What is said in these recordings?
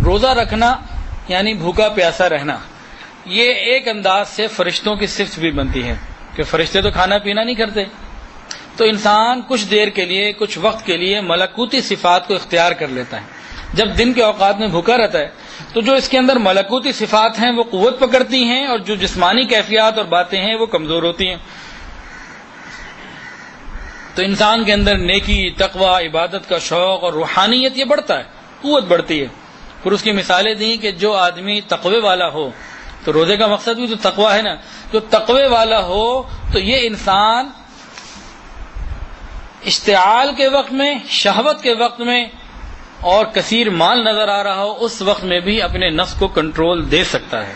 روزہ رکھنا یعنی بھوکا پیاسا رہنا، یہ ایک انداز سے فرشتوں کی صفت بھی بنتی ہے کہ فرشتے تو کھانا پینا نہیں کرتے، تو انسان کچھ دیر کے لیے، کچھ وقت کے لیے ملکوتی صفات کو اختیار کر لیتا ہے۔ جب دن کے اوقات میں بھوکا رہتا ہے تو جو اس کے اندر ملکوتی صفات ہیں وہ قوت پکڑتی ہیں، اور جو جسمانی کیفیات اور باتیں ہیں وہ کمزور ہوتی ہیں۔ تو انسان کے اندر نیکی، تقوی، عبادت کا شوق اور روحانیت یہ بڑھتا ہے، قوت بڑھتی ہے۔ پھر اس کی مثالیں دیں کہ جو آدمی تقوی والا ہو، تو روزے کا مقصد بھی تو تقوی ہے نا، جو تقوی والا ہو تو یہ انسان اشتعال کے وقت میں، شہوت کے وقت میں، اور کثیر مال نظر آ رہا ہو اس وقت میں بھی اپنے نفس کو کنٹرول دے سکتا ہے۔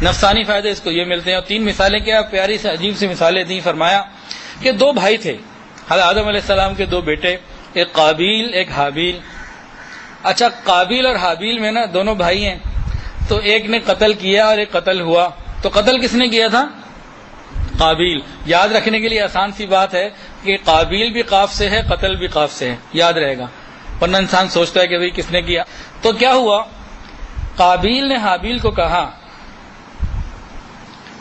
نفسانی فائدے اس کو یہ ملتے ہیں۔ اور 3 مثالیں کیا پیاری سے عجیب سی مثالیں دیں۔ فرمایا کہ 2 بھائی تھے، حضرت آدم علیہ السلام کے 2 بیٹے، ایک قابیل ایک حابیل۔ اچھا، قابیل اور حابیل میں نا دونوں بھائی ہیں، تو ایک نے قتل کیا اور ایک قتل ہوا۔ تو قتل کس نے کیا تھا؟ قابیل۔ یاد رکھنے کے لیے آسان سی بات ہے کہ قابیل بھی قاف سے ہے، قتل بھی قاف سے ہے، یاد رہے گا، ورنہ انسان سوچتا ہے کہ بھئی کس نے کیا۔ تو کیا ہوا، قابیل نے حابیل کو کہا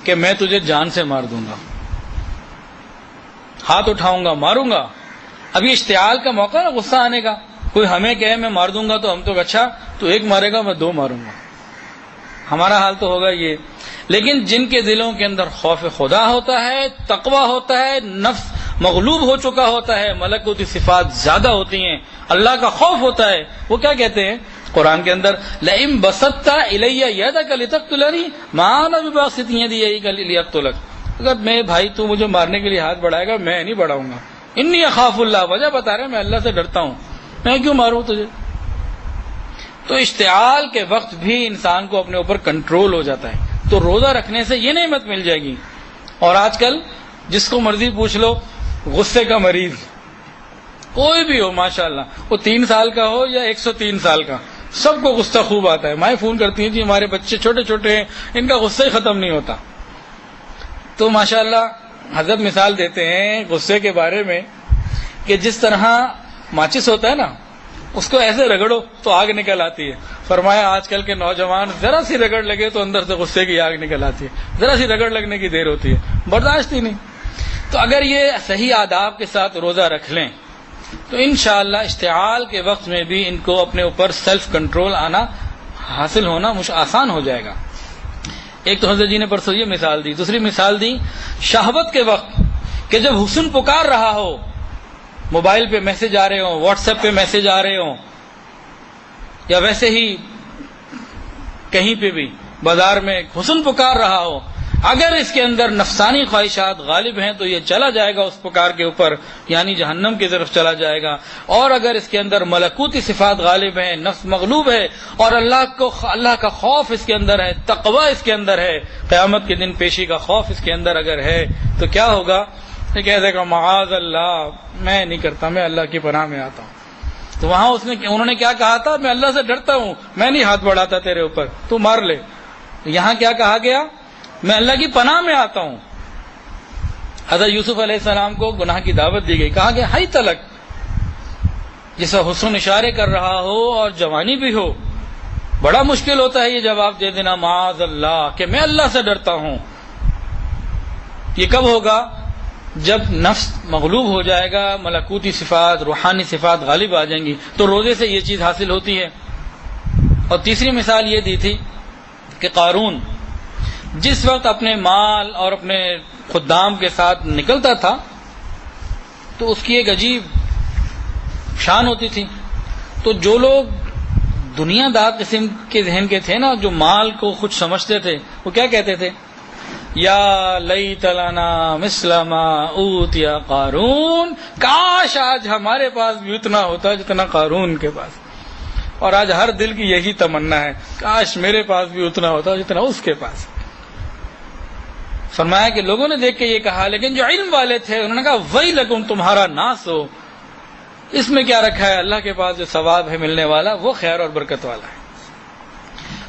کہ میں تجھے جان سے مار دوں گا، ہاتھ اٹھاؤں گا، ماروں گا۔ ابھی اشتعال کا موقع نا غصہ آنے کا، کوئی ہمیں کہے میں مار دوں گا تو ہم تو اچھا تو 1 مارے گا میں 2 ماروں گا، ہمارا حال تو ہوگا یہ۔ لیکن جن کے دلوں کے اندر خوف خدا ہوتا ہے، تقوی ہوتا ہے، نفس مغلوب ہو چکا ہوتا ہے، ملکوتی صفات زیادہ ہوتی ہیں، اللہ کا خوف ہوتا ہے، وہ کیا کہتے ہیں قرآن کے اندر، لئن بسطت الی یدک لتقتلنی ما انا بباسط یدی الیک لیقتلک، اگر میں بھائی تو مجھے مارنے کے لیے ہاتھ بڑھائے گا میں نہیں بڑھاؤں گا، انی اخاف اللہ، وجہ بتا رہے میں اللہ سے ڈرتا ہوں، میں کیوں ماروں تجھے۔ تو اشتعال کے وقت بھی انسان کو اپنے اوپر کنٹرول ہو جاتا ہے۔ تو روزہ رکھنے سے یہ نعمت مل جائے گی۔ اور آج کل جس کو مرضی پوچھ لو، غصے کا مریض کوئی بھی ہو ماشاءاللہ، وہ 3 سال کا ہو یا 103 سال کا، سب کو غصہ خوب آتا ہے۔ مائیں فون کرتی ہیں جی ہمارے بچے چھوٹے چھوٹے ہیں، ان کا غصہ ہی ختم نہیں ہوتا۔ تو ماشاءاللہ حضرت مثال دیتے ہیں غصے کے بارے میں کہ جس طرح ماچس ہوتا ہے نا، اس کو ایسے رگڑو تو آگ نکل آتی ہے۔ فرمایا آج کل کے نوجوان ذرا سی رگڑ لگے تو اندر سے غصے کی آگ نکل آتی ہے، ذرا سی رگڑ لگنے کی دیر ہوتی ہے، برداشت ہی نہیں۔ تو اگر یہ صحیح آداب کے ساتھ روزہ رکھ لیں تو انشاءاللہ اشتعال کے وقت میں بھی ان کو اپنے اوپر سیلف کنٹرول آنا حاصل ہونا آسان ہو جائے گا۔ ایک تو حضرت جی نے پرسوں یہ مثال دی، دوسری مثال دی شہوت کے وقت کہ جب حسن پکار رہا ہو، موبائل پہ میسج آ رہے ہوں، واٹس ایپ پہ میسج آ رہے ہوں، یا ویسے ہی کہیں پہ بھی بازار میں حسن پکار رہا ہو، اگر اس کے اندر نفسانی خواہشات غالب ہیں تو یہ چلا جائے گا اس پکار کے اوپر، یعنی جہنم کی طرف چلا جائے گا۔ اور اگر اس کے اندر ملکوتی صفات غالب ہیں، نفس مغلوب ہے، اور اللہ کا خوف اس کے اندر ہے، تقوی اس کے اندر ہے، قیامت کے دن پیشی کا خوف اس کے اندر اگر ہے تو کیا ہوگا، یہ کہہ دے گا معاذ اللہ، میں نہیں کرتا، میں اللہ کی پناہ میں آتا ہوں۔ تو وہاں انہوں نے کیا کہا تھا، میں اللہ سے ڈرتا ہوں، میں نہیں ہاتھ بڑھاتا تیرے اوپر، تو مار لے۔ یہاں کیا کہا گیا، میں اللہ کی پناہ میں آتا ہوں۔ حضرت یوسف علیہ السلام کو گناہ کی دعوت دی گئی، کہا کہ ہائی تلک، جسے حسن اشارے کر رہا ہو اور جوانی بھی ہو، بڑا مشکل ہوتا ہے یہ جواب دے دینا معاذ اللہ کہ میں اللہ سے ڈرتا ہوں۔ یہ کب ہوگا، جب نفس مغلوب ہو جائے گا، ملکوتی صفات، روحانی صفات غالب آ جائیں گی، تو روزے سے یہ چیز حاصل ہوتی ہے۔ اور تیسری مثال یہ دی تھی کہ قارون جس وقت اپنے مال اور اپنے خدام کے ساتھ نکلتا تھا تو اس کی ایک عجیب شان ہوتی تھی۔ تو جو لوگ دنیا دار قسم کے ذہن کے تھے نا، جو مال کو کچھ سمجھتے تھے، وہ کیا کہتے تھے، یا لیت لنا مثل ما اوتی قارون، کاش آج ہمارے پاس بھی اتنا ہوتا جتنا قارون کے پاس۔ اور آج ہر دل کی یہی تمنا ہے، کاش میرے پاس بھی اتنا ہوتا جتنا اس کے پاس۔ فرمایا کہ لوگوں نے دیکھ کے یہ کہا، لیکن جو علم والے تھے انہوں نے کہا ویلکم، تمہارا ناس ہو، اس میں کیا رکھا ہے، اللہ کے پاس جو ثواب ہے ملنے والا وہ خیر اور برکت والا ہے۔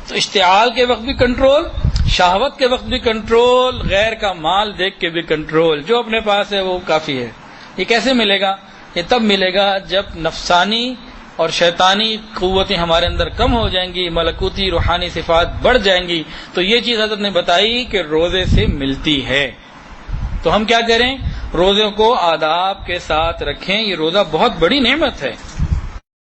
تو اشتعال کے وقت بھی کنٹرول، شہوت کے وقت بھی کنٹرول، غیر کا مال دیکھ کے بھی کنٹرول، جو اپنے پاس ہے وہ کافی ہے۔ یہ کیسے ملے گا، یہ تب ملے گا جب نفسانی اور شیطانی قوتیں ہمارے اندر کم ہو جائیں گی، ملکوتی روحانی صفات بڑھ جائیں گی، تو یہ چیز حضرت نے بتائی کہ روزے سے ملتی ہے۔ تو ہم کیا کریں؟ روزے کو آداب کے ساتھ رکھیں، یہ روزہ بہت بڑی نعمت ہے۔